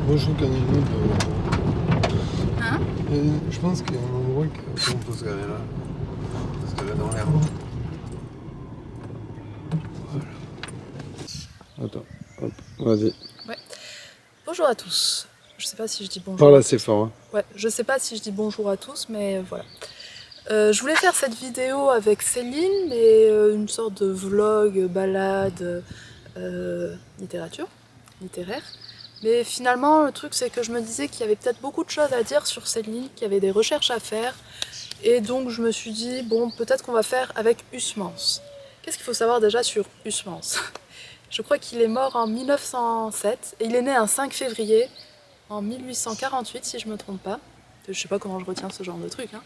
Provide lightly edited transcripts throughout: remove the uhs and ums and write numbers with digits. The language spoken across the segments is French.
Moi je trouve qu'un immeuble. Hein? Je pense qu'il y a un endroit qu'on peut se garer là. Parce qu'elle est dans l'herbe. Voilà. Attends, hop, vas-y. Ouais. Bonjour à tous. Je sais pas si je dis bonjour. Parle assez fort. Hein. Ouais, je sais pas si je dis bonjour à tous, mais voilà. Je voulais faire cette vidéo avec Céline, mais une sorte de vlog, balade, littéraire. Mais finalement, le truc, c'est que je me disais qu'il y avait peut-être beaucoup de choses à dire sur Céline, qu'il y avait des recherches à faire. Et donc, je me suis dit, bon, peut-être qu'on va faire avec Huysmans. Qu'est-ce qu'il faut savoir déjà sur Huysmans? Je crois qu'il est mort en 1907 et il est né un 5 février en 1848, si je me trompe pas. Je sais pas comment je retiens ce genre de truc. Hein.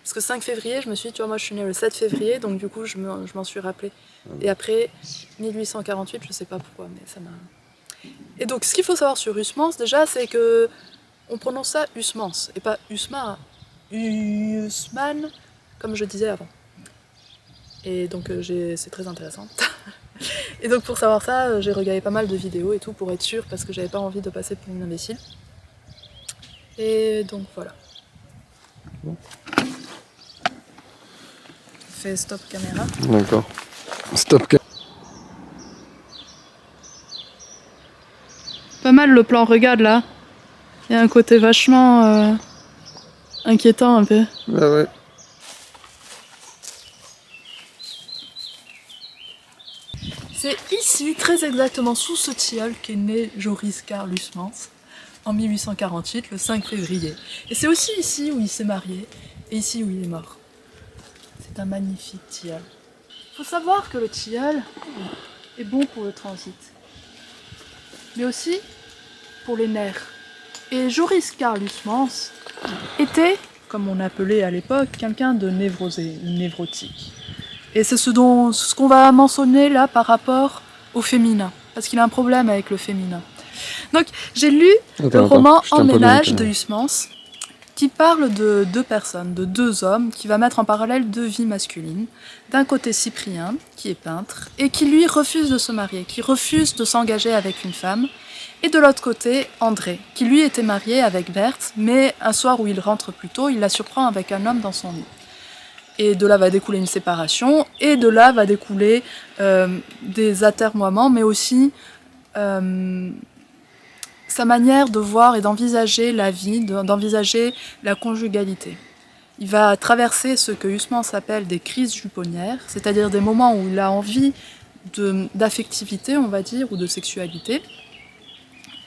Parce que 5 février, je me suis dit, tu vois, moi je suis née le 7 février, donc du coup je m'en suis rappelé. Et après, 1848, je sais pas pourquoi, mais ça m'a... Et donc, ce qu'il faut savoir sur Huysmans, déjà, c'est que on prononce ça Huysmans, et pas Huysman, Huysman, comme je disais avant. Et donc, c'est très intéressant. Et donc, pour savoir ça, j'ai regardé pas mal de vidéos et tout, pour être sûre, parce que j'avais pas envie de passer pour une imbécile. Et donc, voilà. Bon. Fais stop caméra. D'accord. Stop caméra. Pas mal le plan, regarde là. Il y a un côté vachement inquiétant un peu. Ah ouais. C'est ici, très exactement sous ce tilleul, qu'est né Joris Karl Huysmans en 1848, le 5 février. Et c'est aussi ici où il s'est marié et ici où il est mort. C'est un magnifique tilleul. Il faut savoir que le tilleul est bon pour le transit, mais aussi pour les nerfs. Et Joris Karl Huysmans était, comme on appelait à l'époque, quelqu'un de névrosé, névrotique. Et c'est ce qu'on va mentionner là par rapport au féminin, parce qu'il a un problème avec le féminin. Donc j'ai lu le roman Emménage de Huysmans, qui parle de deux personnes, de deux hommes, qui va mettre en parallèle deux vies masculines. D'un côté Cyprien, qui est peintre, et qui lui refuse de se marier, qui refuse de s'engager avec une femme, et de l'autre côté, André, qui lui était marié avec Berthe, mais un soir où il rentre plus tôt, il la surprend avec un homme dans son lit. Et de là va découler une séparation, et de là va découler des atermoiements, mais aussi sa manière de voir et d'envisager la vie, d'envisager la conjugalité. Il va traverser ce que Huysmans appelle des crises juponnières, c'est-à-dire des moments où il a envie d'affectivité, on va dire, ou de sexualité.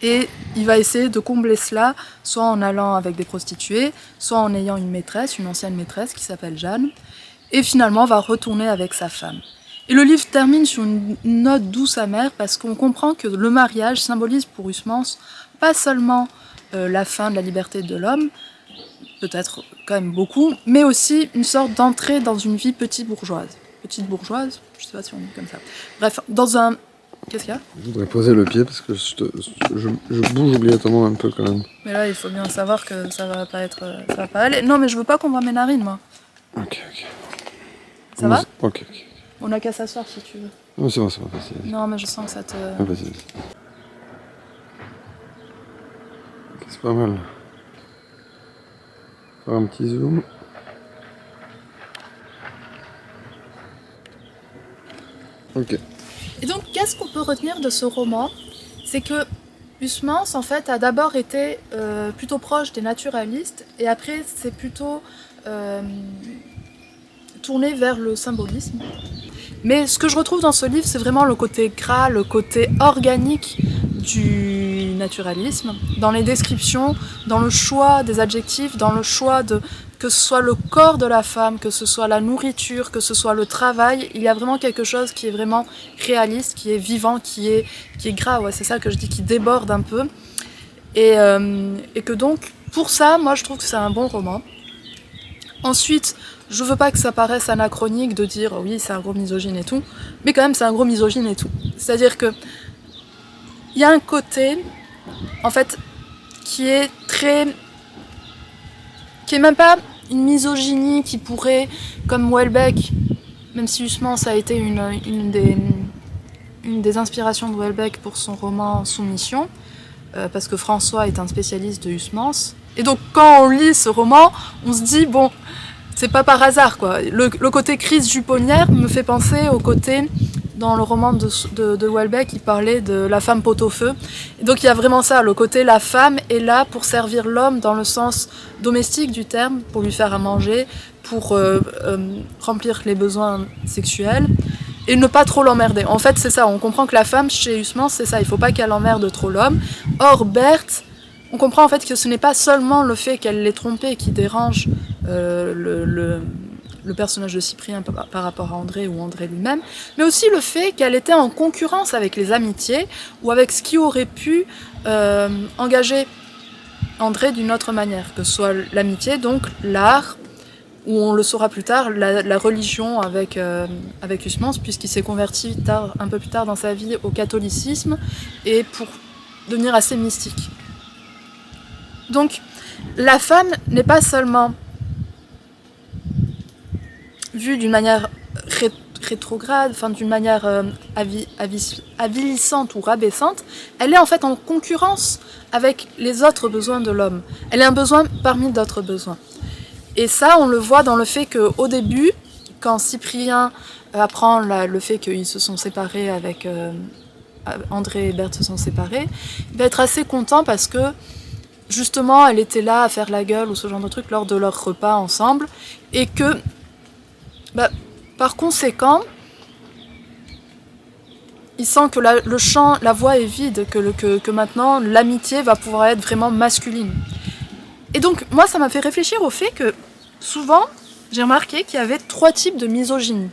Et il va essayer de combler cela, soit en allant avec des prostituées, soit en ayant une maîtresse, une ancienne maîtresse qui s'appelle Jeanne, et finalement va retourner avec sa femme. Et le livre termine sur une note douce amère parce qu'on comprend que le mariage symbolise pour Huysmans pas seulement la fin de la liberté de l'homme, peut-être quand même beaucoup, mais aussi une sorte d'entrée dans une vie petite bourgeoise. Petite bourgeoise, je sais pas si on dit comme ça. Bref, dans un... Qu'est-ce qu'il y a? Je voudrais poser le pied parce que je bouge obligatoirement un peu quand même. Mais là, il faut bien savoir que ça va pas être... ça va pas aller. Non, mais je veux pas qu'on voit mes narines, moi. Ok. Ça va? Ok. On a qu'à s'asseoir si tu veux. Non, c'est bon, vas-y. Non, mais je sens que ça te... Ah, vas-y. Ok, c'est pas mal. Faire un petit zoom. Ok. Et donc, qu'est-ce qu'on peut retenir de ce roman? C'est que Huysmans, en fait, a d'abord été plutôt proche des naturalistes, et après, c'est plutôt tourné vers le symbolisme. Mais ce que je retrouve dans ce livre, c'est vraiment le côté gras, le côté organique du naturalisme, dans les descriptions, dans le choix des adjectifs, dans le choix de... que ce soit le corps de la femme, que ce soit la nourriture, que ce soit le travail, il y a vraiment quelque chose qui est vraiment réaliste, qui est vivant, qui est gras, ouais, c'est ça que je dis, qui déborde un peu. Et que donc, pour ça, moi je trouve que c'est un bon roman. Ensuite, je veux pas que ça paraisse anachronique de dire oui, c'est un gros misogyne et tout, mais quand même c'est un gros misogyne et tout. C'est-à-dire que il y a un côté, en fait, qui est même pas une misogynie qui pourrait, comme Houellebecq, même si Huysmans a été une des inspirations de Houellebecq pour son roman Soumission, parce que François est un spécialiste de Huysmans. Et donc quand on lit ce roman, on se dit, bon, c'est pas par hasard, quoi. Le côté crise juponnière me fait penser au côté, dans le roman de Houellebecq, il parlait de la femme pot-au-feu. Et donc il y a vraiment ça, le côté la femme est là pour servir l'homme dans le sens domestique du terme, pour lui faire à manger, pour remplir les besoins sexuels, et ne pas trop l'emmerder. En fait, c'est ça, on comprend que la femme, chez Huysmans, c'est ça, il faut pas qu'elle emmerde trop l'homme. Or, Berthe, on comprend en fait que ce n'est pas seulement le fait qu'elle l'ait trompé qui dérange le personnage de Cyprien par rapport à André ou André lui-même, mais aussi le fait qu'elle était en concurrence avec les amitiés ou avec ce qui aurait pu engager André d'une autre manière, que ce soit l'amitié, donc l'art, ou on le saura plus tard, la religion avec Huysmans, puisqu'il s'est converti un peu plus tard dans sa vie au catholicisme, et pour devenir assez mystique. Donc, la femme n'est pas seulement vue d'une manière rétrograde, enfin d'une manière avilissante ou rabaissante, elle est en fait en concurrence avec les autres besoins de l'homme. Elle est un besoin parmi d'autres besoins. Et ça, on le voit dans le fait qu'au début, quand Cyprien apprend le fait qu'ils se sont séparés avec André et Berthe se sont séparés, il va être assez content parce que justement, elle était là à faire la gueule ou ce genre de truc lors de leur repas ensemble, et que, par conséquent, il sent que le champ, la voie est vide, que maintenant l'amitié va pouvoir être vraiment masculine. Et donc, moi, ça m'a fait réfléchir au fait que, souvent, j'ai remarqué qu'il y avait 3 types de misogynie.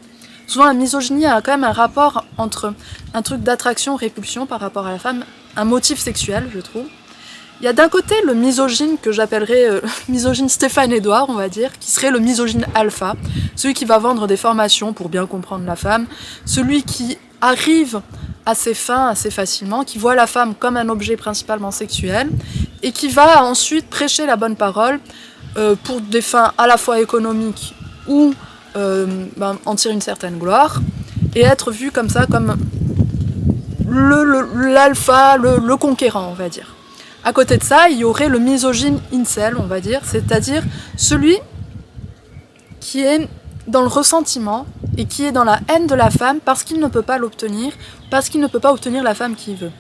Souvent, la misogynie a quand même un rapport entre un truc d'attraction-répulsion par rapport à la femme, un motif sexuel, je trouve. Il y a d'un côté le misogyne que j'appellerais misogyne Stéphane Edouard, on va dire, qui serait le misogyne alpha, celui qui va vendre des formations pour bien comprendre la femme, celui qui arrive à ses fins assez facilement, qui voit la femme comme un objet principalement sexuel, et qui va ensuite prêcher la bonne parole pour des fins à la fois économiques ou en tirer une certaine gloire, et être vu comme ça, comme l'alpha, le conquérant, on va dire. À côté de ça, il y aurait le misogyne incel, on va dire, c'est-à-dire celui qui est dans le ressentiment et qui est dans la haine de la femme parce qu'il ne peut pas l'obtenir, parce qu'il ne peut pas obtenir la femme qu'il veut.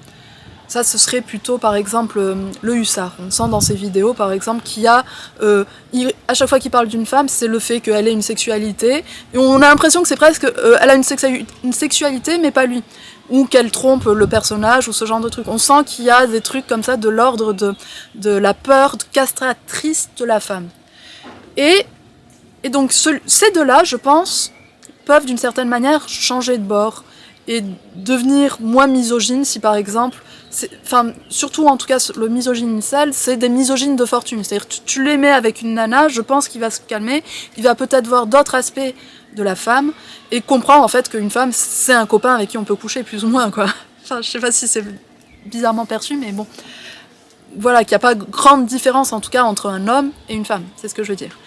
Ça, ce serait plutôt, par exemple, le hussard. On sent dans ses vidéos, par exemple, qu'il y a, à chaque fois qu'il parle d'une femme, c'est le fait qu'elle ait une sexualité, et on a l'impression que c'est presque, elle a une sexualité, mais pas lui. Ou qu'elle trompe le personnage, ou ce genre de trucs. On sent qu'il y a des trucs comme ça de l'ordre de la peur castratrice de la femme. Et donc ces deux-là, je pense, peuvent d'une certaine manière changer de bord et devenir moins misogynes si par exemple, surtout en tout cas le misogyne incel, c'est des misogynes de fortune. C'est-à-dire tu les mets avec une nana, je pense qu'il va se calmer, il va peut-être voir d'autres aspects de la femme et comprend en fait qu'une femme c'est un copain avec qui on peut coucher plus ou moins, quoi. Enfin, je sais pas si c'est bizarrement perçu, mais bon. Voilà, qu'il n'y a pas grande différence en tout cas entre un homme et une femme, c'est ce que je veux dire.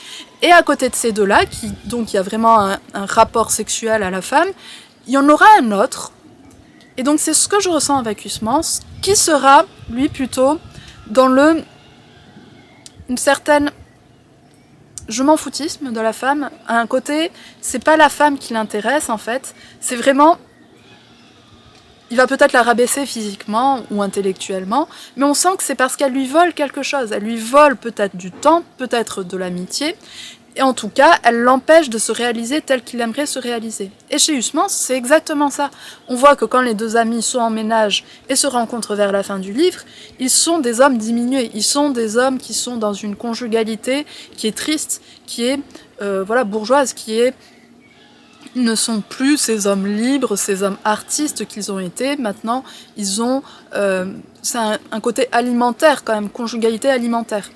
Et à côté de ces deux-là, donc il y a vraiment un rapport sexuel à la femme, il y en aura un autre, et donc c'est ce que je ressens avec Huysmans, qui sera, lui, plutôt dans une certaine je m'en foutisme de la femme, à un côté, c'est pas la femme qui l'intéresse en fait, c'est vraiment... Il va peut-être la rabaisser physiquement ou intellectuellement, mais on sent que c'est parce qu'elle lui vole quelque chose. Elle lui vole peut-être du temps, peut-être de l'amitié, et en tout cas, elle l'empêche de se réaliser tel qu'il aimerait se réaliser. Et chez Huysmans, c'est exactement ça. On voit que quand les deux amis sont en ménage et se rencontrent vers la fin du livre, ils sont des hommes diminués. Ils sont des hommes qui sont dans une conjugalité qui est triste, qui est bourgeoise, ils ne sont plus ces hommes libres, ces hommes artistes qu'ils ont été. Maintenant, ils ont... c'est un côté alimentaire quand même, conjugalité alimentaire.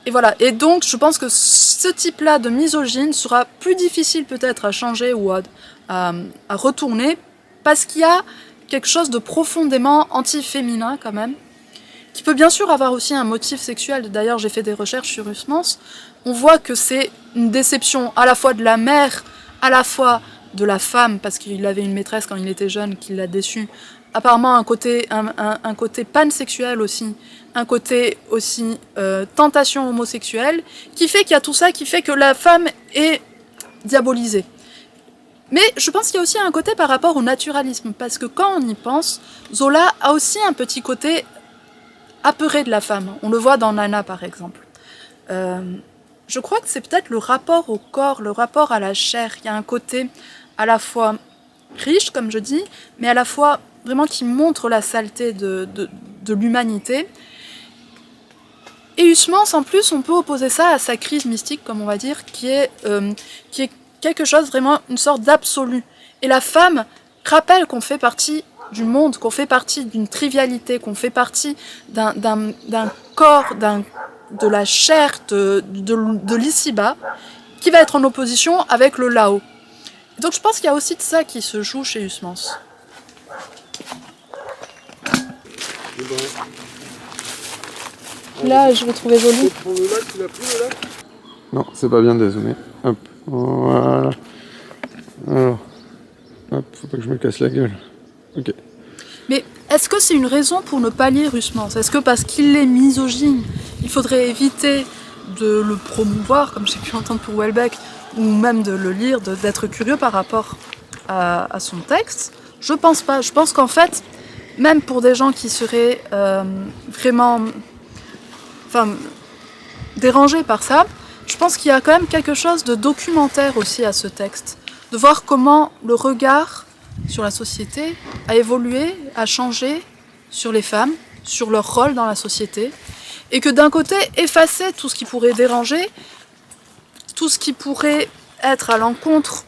Et voilà. Et donc, je pense que ce type-là de misogyne sera plus difficile peut-être à changer ou à retourner, parce qu'il y a quelque chose de profondément anti-féminin quand même, qui peut bien sûr avoir aussi un motif sexuel. D'ailleurs, j'ai fait des recherches sur Huysmans. On voit que c'est une déception à la fois de la mère, à la fois de la femme, parce qu'il avait une maîtresse quand il était jeune qui l'a déçu, apparemment un côté pansexuel aussi, un côté aussi tentation homosexuelle, qui fait qu'il y a tout ça, qui fait que la femme est diabolisée. Mais je pense qu'il y a aussi un côté par rapport au naturalisme, parce que quand on y pense, Zola a aussi un petit côté apeuré de la femme. On le voit dans Nana par exemple. Je crois que c'est peut-être le rapport au corps, le rapport à la chair. Il y a un côté à la fois riche, comme je dis, mais à la fois vraiment qui montre la saleté de l'humanité. Et Huysmans, en plus, on peut opposer ça à sa crise mystique, comme on va dire, qui est quelque chose, vraiment une sorte d'absolu. Et la femme rappelle qu'on fait partie du monde, qu'on fait partie d'une trivialité, qu'on fait partie d'un corps, de la chair, de l'ici-bas, qui va être en opposition avec le là-haut. Donc je pense qu'il y a aussi de ça qui se joue chez Huysmans. Là, je vais trouver joli. Non, c'est pas bien de dézoomer. Hop, voilà. Alors, hop, faut pas que je me casse la gueule. Ok. Mais est-ce que c'est une raison pour ne pas lire Huysmans? Est-ce que parce qu'il est misogyne, il faudrait éviter de le promouvoir, comme j'ai pu entendre pour Houellebecq, ou même de le lire, d'être curieux par rapport à son texte? Je pense pas. Je pense qu'en fait, même pour des gens qui seraient vraiment dérangés par ça, je pense qu'il y a quand même quelque chose de documentaire aussi à ce texte. De voir comment le regard sur la société a évolué, a changé sur les femmes, sur leur rôle dans la société, et que d'un côté, effacer tout ce qui pourrait déranger, tout ce qui pourrait être à l'encontre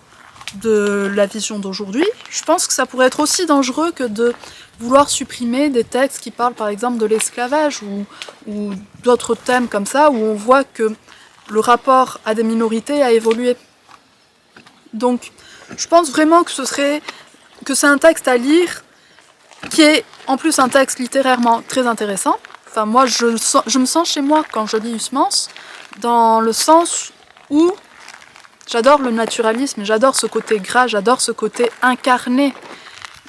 de la vision d'aujourd'hui, je pense que ça pourrait être aussi dangereux que de vouloir supprimer des textes qui parlent par exemple de l'esclavage ou d'autres thèmes comme ça, où on voit que le rapport à des minorités a évolué. Donc je pense vraiment que c'est un texte à lire qui est en plus un texte littérairement très intéressant. Enfin moi je me sens chez moi quand je lis Huysmans, dans le sens où j'adore le naturalisme, j'adore ce côté gras, j'adore ce côté incarné.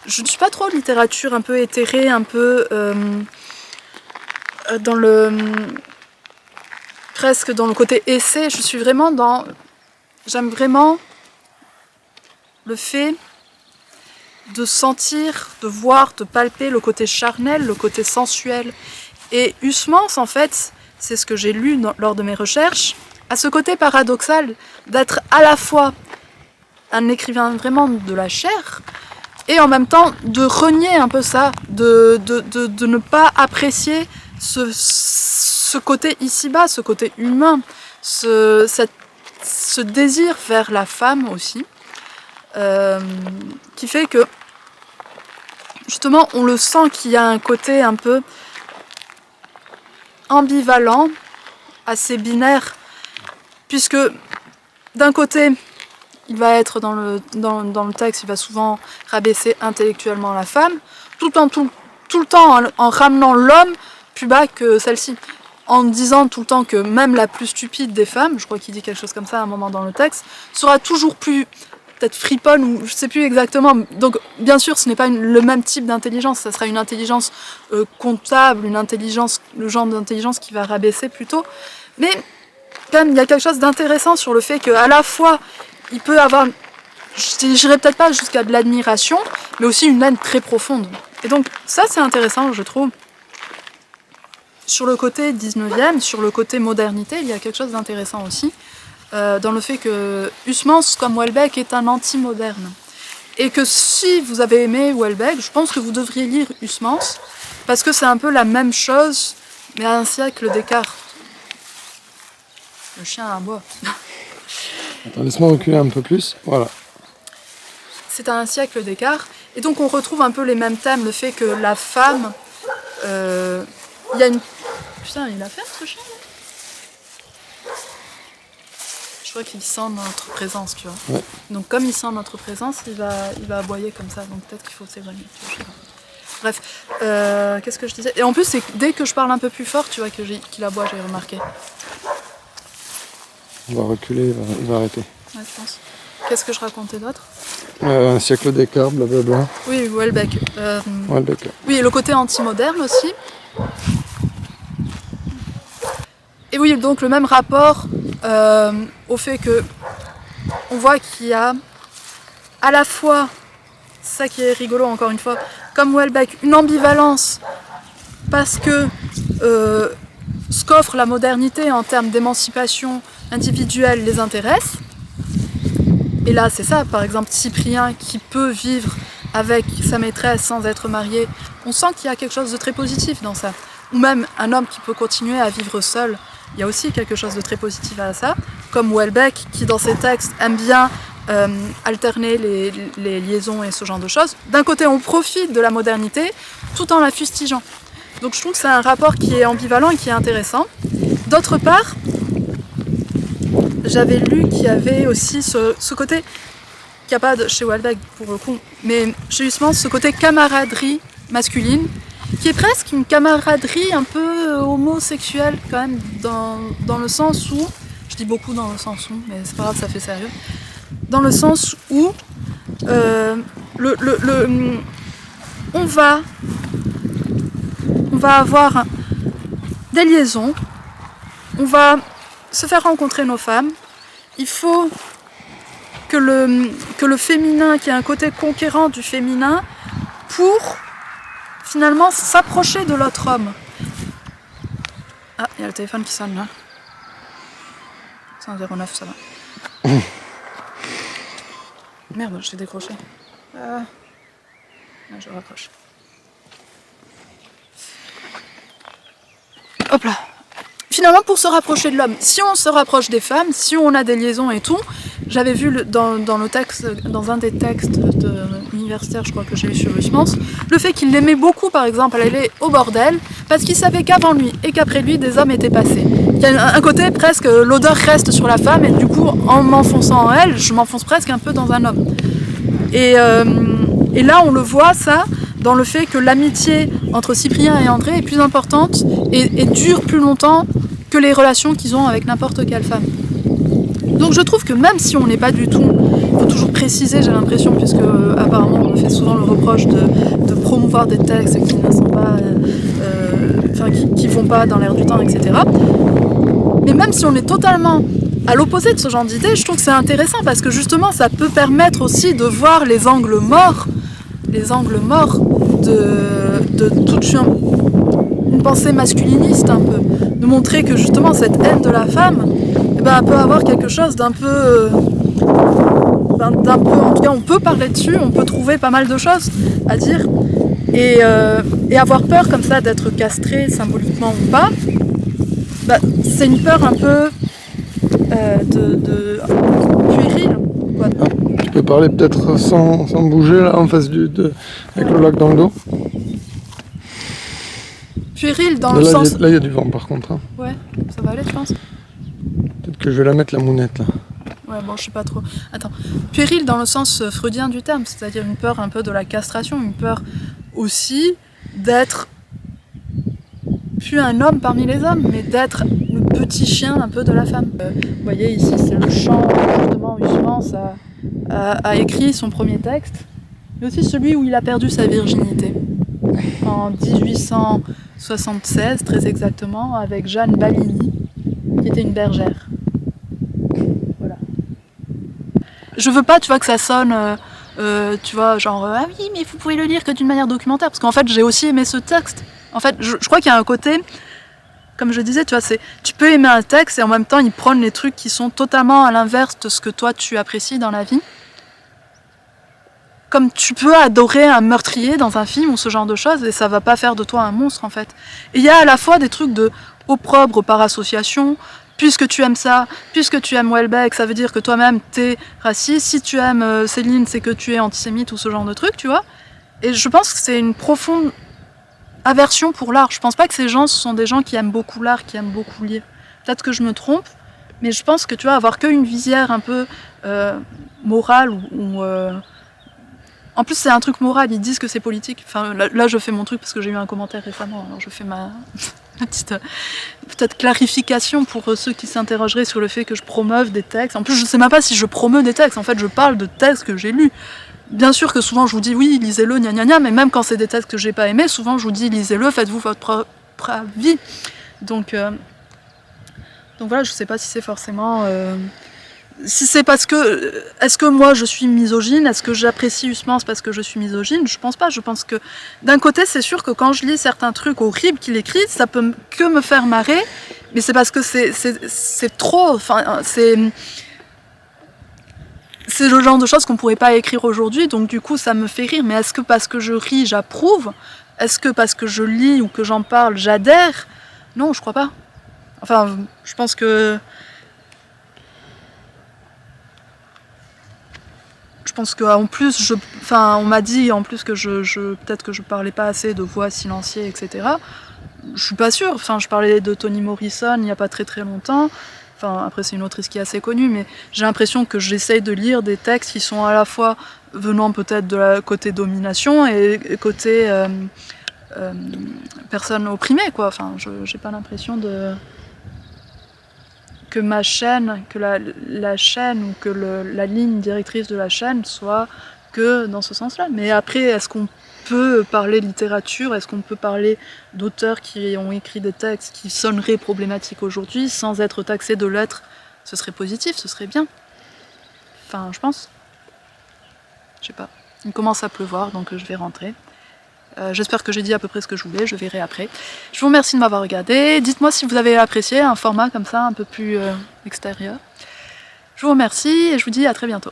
Je ne suis pas trop littérature un peu éthérée, un peu presque dans le côté essai. Je suis vraiment j'aime vraiment le fait de sentir, de voir, de palper le côté charnel, le côté sensuel. Et Huysmans, en fait, c'est ce que j'ai lu lors de mes recherches, a ce côté paradoxal d'être à la fois un écrivain vraiment de la chair, et en même temps de renier un peu ça, de ne pas apprécier ce côté ici-bas, ce côté humain, ce désir vers la femme aussi, qui fait que justement on le sent qu'il y a un côté un peu ambivalent, assez binaire, puisque d'un côté il va être dans le texte, il va souvent rabaisser intellectuellement la femme, tout le temps en ramenant l'homme plus bas que celle-ci, en disant tout le temps que même la plus stupide des femmes, je crois qu'il dit quelque chose comme ça à un moment dans le texte, sera toujours plus peut-être friponne, ou je sais plus exactement. Donc bien sûr ce n'est pas le même type d'intelligence, ça sera une intelligence comptable, une intelligence, le genre d'intelligence qui va rabaisser plutôt, mais quand même il y a quelque chose d'intéressant sur le fait qu'à la fois il peut avoir, je n'irai peut-être pas jusqu'à de l'admiration, mais aussi une haine très profonde. Et donc ça c'est intéressant je trouve. Sur le côté 19e, sur le côté modernité, il y a quelque chose d'intéressant aussi, dans le fait que Huysmans, comme Houellebecq, est un anti-moderne. Et que si vous avez aimé Houellebecq, je pense que vous devriez lire Huysmans, parce que c'est un peu la même chose, mais à un siècle d'écart. Le chien aboie. Attends, laisse-moi reculer un peu plus, voilà. C'est à un siècle d'écart, et donc on retrouve un peu les mêmes thèmes, le fait que la femme... il y a une... Putain, il a fait ce chien là. Je crois qu'il sent notre présence, tu vois. Ouais. Donc comme il sent notre présence, il va aboyer comme ça, donc peut-être qu'il faut s'éloigner. Bref, qu'est-ce que je disais? Et en plus, c'est dès que je parle un peu plus fort, tu vois, qu'il aboie, j'ai remarqué. On va reculer, il va arrêter. Ouais, je pense. Qu'est-ce que je racontais d'autre? Un siècle d'écart, blablabla. Oui, Houellebecq. Houellebecq. Oui, et le côté anti-moderne aussi. Et oui, donc le même rapport au fait que on voit qu'il y a à la fois, ça qui est rigolo encore une fois, comme Houellebecq, une ambivalence parce que ce qu'offre la modernité en termes d'émancipation individuelle les intéresse. Et là, c'est ça, par exemple, Cyprien qui peut vivre avec sa maîtresse sans être marié, on sent qu'il y a quelque chose de très positif dans ça. Ou même un homme qui peut continuer à vivre seul, il y a aussi quelque chose de très positif à ça. Comme Houellebecq qui, dans ses textes, aime bien alterner les liaisons et ce genre de choses. D'un côté, on profite de la modernité tout en la fustigeant. Donc je trouve que c'est un rapport qui est ambivalent et qui est intéressant. D'autre part, j'avais lu qu'il y avait aussi ce côté, qu'il n'y a pas chez Houellebecq pour le coup, mais chez Huysmans, ce côté camaraderie masculine, qui est presque une camaraderie un peu homosexuelle quand même, dans le sens où, je dis beaucoup dans le sens où, mais c'est pas grave, ça fait sérieux, dans le sens où on va avoir des liaisons, on va se faire rencontrer nos femmes, il faut que le féminin, qu'il y ait un côté conquérant du féminin, pour finalement s'approcher de l'autre homme. Ah, il y a le téléphone qui sonne là. 109, ça va. Merde, je t'ai décroché. Je raccroche. Hop là. Finalement, pour se rapprocher de l'homme, si on se rapproche des femmes, si on a des liaisons et tout, j'avais vu dans le texte, dans un des textes universitaires, je crois que j'ai lu sur Huysmans, le fait qu'il aimait beaucoup, par exemple, aller au bordel, parce qu'il savait qu'avant lui et qu'après lui, des hommes étaient passés. Il y a un côté presque, l'odeur reste sur la femme, et du coup, en m'enfonçant en elle, je m'enfonce presque un peu dans un homme. Et là, on le voit, ça, dans le fait que l'amitié entre Cyprien et André est plus importante et dure plus longtemps que les relations qu'ils ont avec n'importe quelle femme. Donc je trouve que même si on n'est pas du tout, il faut toujours préciser, j'ai l'impression, puisque apparemment on me fait souvent le reproche de promouvoir des textes qui ne sont pas, qui vont pas dans l'air du temps, etc. Mais même si on est totalement à l'opposé de ce genre d'idée, je trouve que c'est intéressant parce que justement ça peut permettre aussi de voir les angles morts de toute une pensée masculiniste un peu, de montrer que justement cette haine de la femme, peut avoir quelque chose d'un peu, en tout cas on peut parler dessus, on peut trouver pas mal de choses à dire et avoir peur comme ça d'être castré symboliquement ou pas, c'est une peur un peu de puérile. Quoi. Tu peux parler peut-être sans bouger là en face avec le lac dans le dos. Puéril dans le sens... Là il y a du vent par contre. Hein. Ouais, ça va aller je pense. Peut-être que je vais la mettre la mounette là. Ouais bon je sais pas trop. Attends. Puéril dans le sens freudien du terme, c'est-à-dire une peur un peu de la castration, une peur aussi d'être plus un homme parmi les hommes, mais d'être le petit chien un peu de la femme. Vous voyez ici c'est le chant justement où Huysmans a écrit son premier texte, mais aussi celui où il a perdu sa virginité. En 1876 très exactement, avec Jeanne Balini, qui était une bergère. Voilà. Je veux pas, tu vois, que ça sonne, tu vois, genre ah oui, mais vous pouvez le lire que d'une manière documentaire, parce qu'en fait, j'ai aussi aimé ce texte. En fait, je crois qu'il y a un côté, comme je disais, tu vois, tu peux aimer un texte et en même temps, il prône les trucs qui sont totalement à l'inverse de ce que toi tu apprécies dans la vie. Comme tu peux adorer un meurtrier dans un film ou ce genre de choses, et ça va pas faire de toi un monstre en fait. Et il y a à la fois des trucs de opprobre par association, puisque tu aimes ça, puisque tu aimes Houellebecq, ça veut dire que toi-même t'es raciste, si tu aimes Céline, c'est que tu es antisémite ou ce genre de trucs, tu vois. Et je pense que c'est une profonde aversion pour l'art. Je pense pas que ces gens, ce sont des gens qui aiment beaucoup l'art, qui aiment beaucoup lire. Peut-être que je me trompe, mais je pense que tu vois, avoir qu'une visière un peu morale ou en plus, c'est un truc moral, ils disent que c'est politique. Enfin, là, je fais mon truc parce que j'ai eu un commentaire récemment, alors je fais petite peut-être clarification pour ceux qui s'interrogeraient sur le fait que je promeuve des textes. En plus, je sais même pas si je promeus des textes, en fait, je parle de textes que j'ai lus. Bien sûr que souvent je vous dis oui, lisez-le, gna gna gna, mais même quand c'est des textes que j'ai pas aimés, souvent je vous dis lisez-le, faites-vous votre propre avis. Donc voilà, je sais pas si c'est forcément... si c'est parce que... Est-ce que moi je suis misogyne? Est-ce que j'apprécie Huysmans parce que je suis misogyne? Je pense pas. Je pense que d'un côté c'est sûr que quand je lis certains trucs horribles qu'il écrit, ça peut que me faire marrer, mais c'est parce que c'est trop... Enfin, c'est le genre de choses qu'on pourrait pas écrire aujourd'hui, donc du coup ça me fait rire. Mais est-ce que parce que je ris, j'approuve? Est-ce que parce que je lis ou que j'en parle, j'adhère? Non, je crois pas. Enfin, je pense que... en plus, on m'a dit en plus que peut-être que je parlais pas assez de voix silencieuses, etc. Je suis pas sûre. Enfin, je parlais de Toni Morrison il y a pas très très longtemps. Enfin, après c'est une autrice qui est assez connue, mais j'ai l'impression que j'essaye de lire des textes qui sont à la fois venant peut-être de la côté domination et côté personne opprimée, quoi. Enfin, j'ai pas l'impression que ma chaîne, que la chaîne ou que la ligne directrice de la chaîne soit que dans ce sens-là. Mais après, est-ce qu'on peut parler littérature? Est-ce qu'on peut parler d'auteurs qui ont écrit des textes qui sonneraient problématiques aujourd'hui sans être taxés de l'être? Ce serait positif, ce serait bien. Enfin, je pense. Je sais pas. Il commence à pleuvoir, donc je vais rentrer. J'espère que j'ai dit à peu près ce que je voulais, je verrai après. Je vous remercie de m'avoir regardé. Dites-moi si vous avez apprécié un format comme ça, un peu plus extérieur. Je vous remercie et je vous dis à très bientôt.